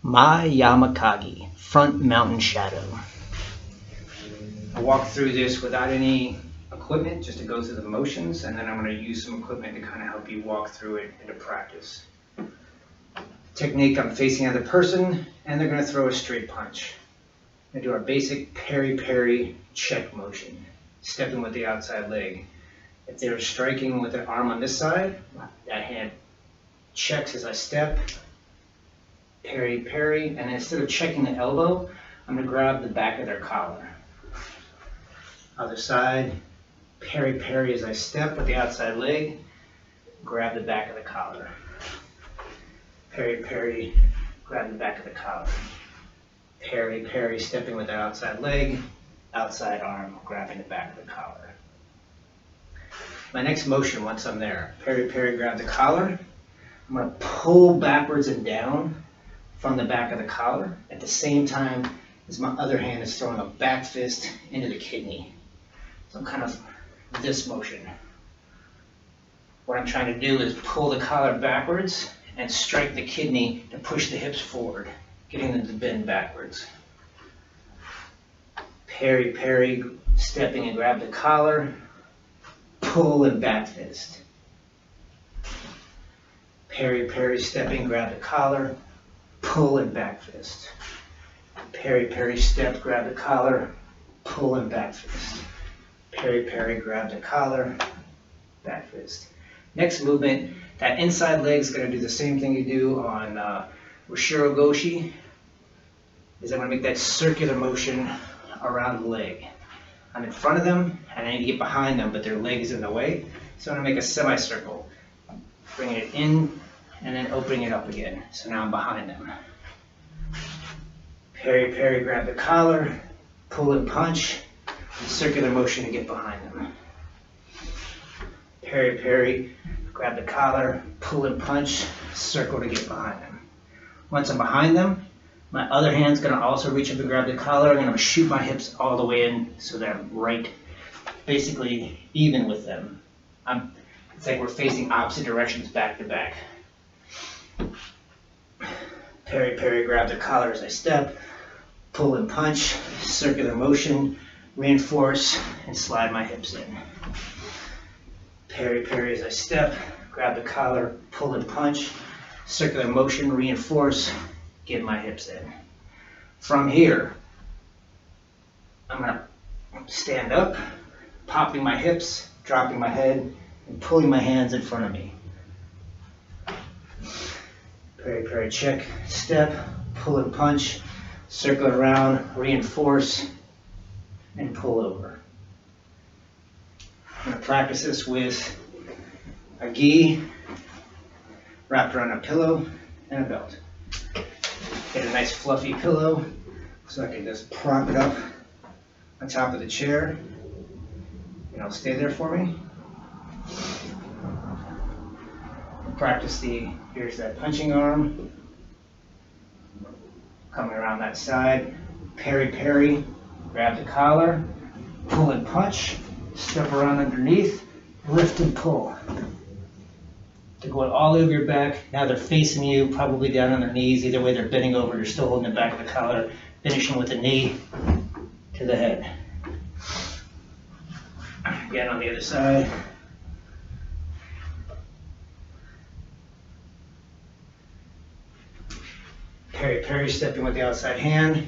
Maeyamakage, front mountain shadow. I walk through this without any equipment, just to go through the motions, and then I'm going to use some equipment to kind of help you walk through it into practice. Technique, I'm facing the other person, and they're going to throw a straight punch. I'm going to do our basic peri-peri check motion, stepping with the outside leg. If they're striking with an arm on this side, that hand checks as I step, peri-peri, and instead of checking the elbow, I'm going to grab the back of their collar. Other side, peri-peri as I step with the outside leg, grab the back of the collar. Peri-peri, grab the back of the collar. Peri-peri, stepping with the outside leg, outside arm, grabbing the back of the collar. My next motion, once I'm there, peri-peri, grab the collar. I'm going to pull backwards and down from the back of the collar at the same time as my other hand is throwing a back fist into the kidney. So I'm kind of this motion. What I'm trying to do is pull the collar backwards and strike the kidney to push the hips forward, getting them to bend backwards. Peri-peri, stepping and grab the collar, pull and back fist. Peri-peri, stepping, grab the collar, pull and back fist. Peri-peri, step, grab the collar, pull and back fist. Peri-peri, grab the collar, back fist. Next movement, that inside leg is going to do the same thing you do on Ushiro Goshi. Is I'm going to make that circular motion around the leg. I'm in front of them, and I need to get behind them, but their leg is in the way. So I'm going to make a semicircle, bringing it in, and then opening it up again. So now I'm behind them. Peri-peri, grab the collar, pull and punch, circular motion to get behind them. Peri-peri, grab the collar, pull and punch, circle to get behind them. Once I'm behind them, my other hand's going to also reach up and grab the collar, and I'm going to shoot my hips all the way in so that I'm right, basically even with them. It's like we're facing opposite directions back to back. Peri-peri, grab the collar as I step, pull and punch, circular motion, reinforce, and slide my hips in. Peri-peri as I step, grab the collar, pull and punch, circular motion, reinforce, get my hips in. From here, I'm going to stand up, popping my hips, dropping my head, and pulling my hands in front of me. Peri-peri check, step, pull and punch, circle it around, reinforce, and pull over. I'm going to practice this with a gi wrapped around a pillow and a belt. Get a nice fluffy pillow so I can just prop it up on top of the chair, and it'll stay there for me. Practice here's that punching arm, coming around that side, peri-peri, grab the collar, pull and punch, step around underneath, lift and pull. They're going all over your back. Now they're facing you, probably down on their knees. Either way, they're bending over. You're still holding the back of the collar, finishing with the knee to the head. Again, on the other side. Peri-peri, stepping with the outside hand.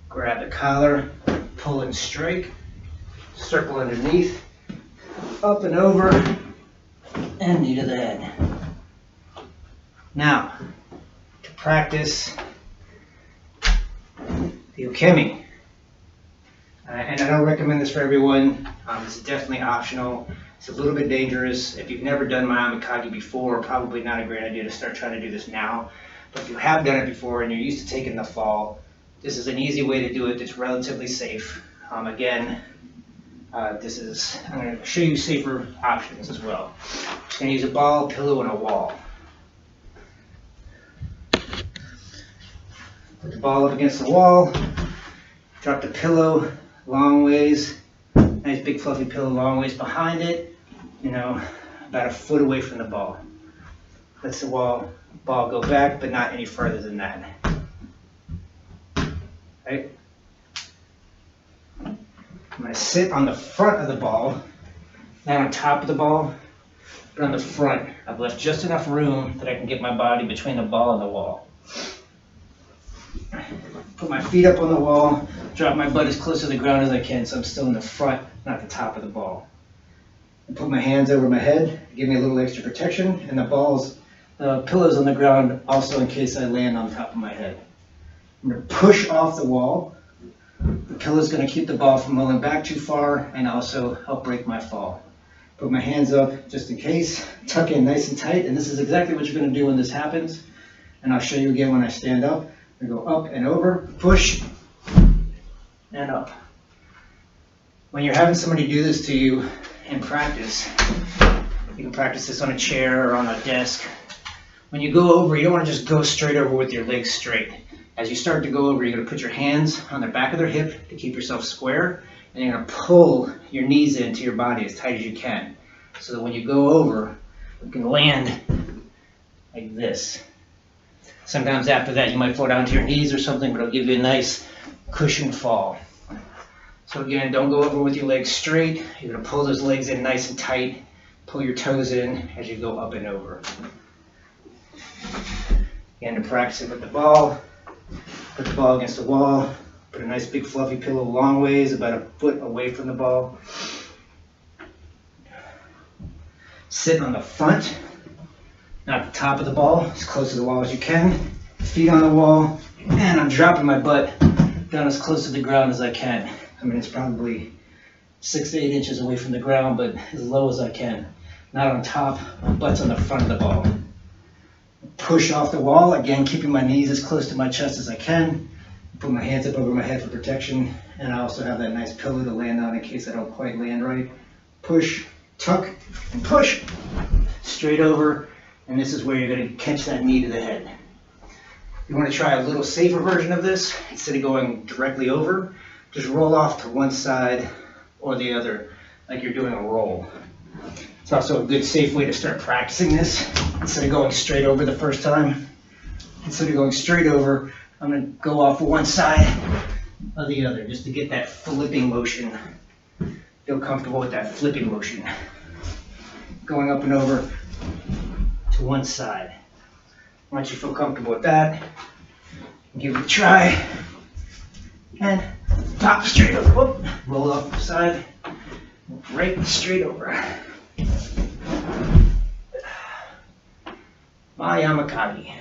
Grab the collar, pull and strike. Circle underneath, up and over, and knee to the head. Now, to practice the ukemi. And I don't recommend this for everyone. It's definitely optional. It's a little bit dangerous. If you've never done Maeyamakage before, probably not a great idea to start trying to do this now. But if you have done it before and you're used to taking the fall, this is an easy way to do it that's relatively safe. Again, I'm going to show you safer options as well. I'm just going to use a ball, pillow, and a wall. Put the ball up against the wall, drop the pillow long ways, nice big fluffy pillow long ways behind it, about a foot away from the ball. Lets the ball go back, but not any further than that. right? I'm going to sit on the front of the ball, not on top of the ball, but on the front. I've left just enough room that I can get my body between the ball and the wall. Put my feet up on the wall, drop my butt as close to the ground as I can so I'm still in the front, not the top of the ball. And put my hands over my head, give me a little extra protection, and the pillows on the ground also in case I land on top of my head. I'm going to push off the wall. The pillow's going to keep the ball from rolling back too far and also help break my fall. Put my hands up just in case, tuck in nice and tight, and this is exactly what you're going to do when this happens. And I'll show you again when I stand up. I go up and over, push, and up. When you're having somebody do this to you in practice, you can practice this on a chair or on a desk. When you go over, you don't want to just go straight over with your legs straight. As you start to go over, you're going to put your hands on the back of their hip to keep yourself square, and you're going to pull your knees into your body as tight as you can, so that when you go over, you can land like this. Sometimes after that, you might fall down to your knees or something, but it'll give you a nice cushioned fall. So again, don't go over with your legs straight. You're going to pull those legs in nice and tight, pull your toes in as you go up and over. Again, to practice it with the ball, put the ball against the wall, put a nice big fluffy pillow long ways, about a foot away from the ball. Sit on the front, not the top of the ball, as close to the wall as you can. Feet on the wall, and I'm dropping my butt down as close to the ground as I can. I mean, it's probably 6 to 8 inches away from the ground, but as low as I can. Not on top, my butt's on the front of the ball. Push off the wall, again keeping my knees as close to my chest as I can. Put my hands up over my head for protection, and I also have that nice pillow to land on in case I don't quite land right. Push, tuck, and push. Straight over, and this is where you're going to catch that knee to the head. You want to try a little safer version of this. Instead of going directly over, just roll off to one side or the other, like you're doing a roll. It's also a good safe way to start practicing this. Instead of going straight over the first time, instead of going straight over, I'm going to go off one side or the other, just to get that flipping motion. Feel comfortable with that flipping motion. Going up and over to one side. Once you feel comfortable with that, give it a try. And pop straight over. Whoop, roll off the side, right straight over. Maeyamakage.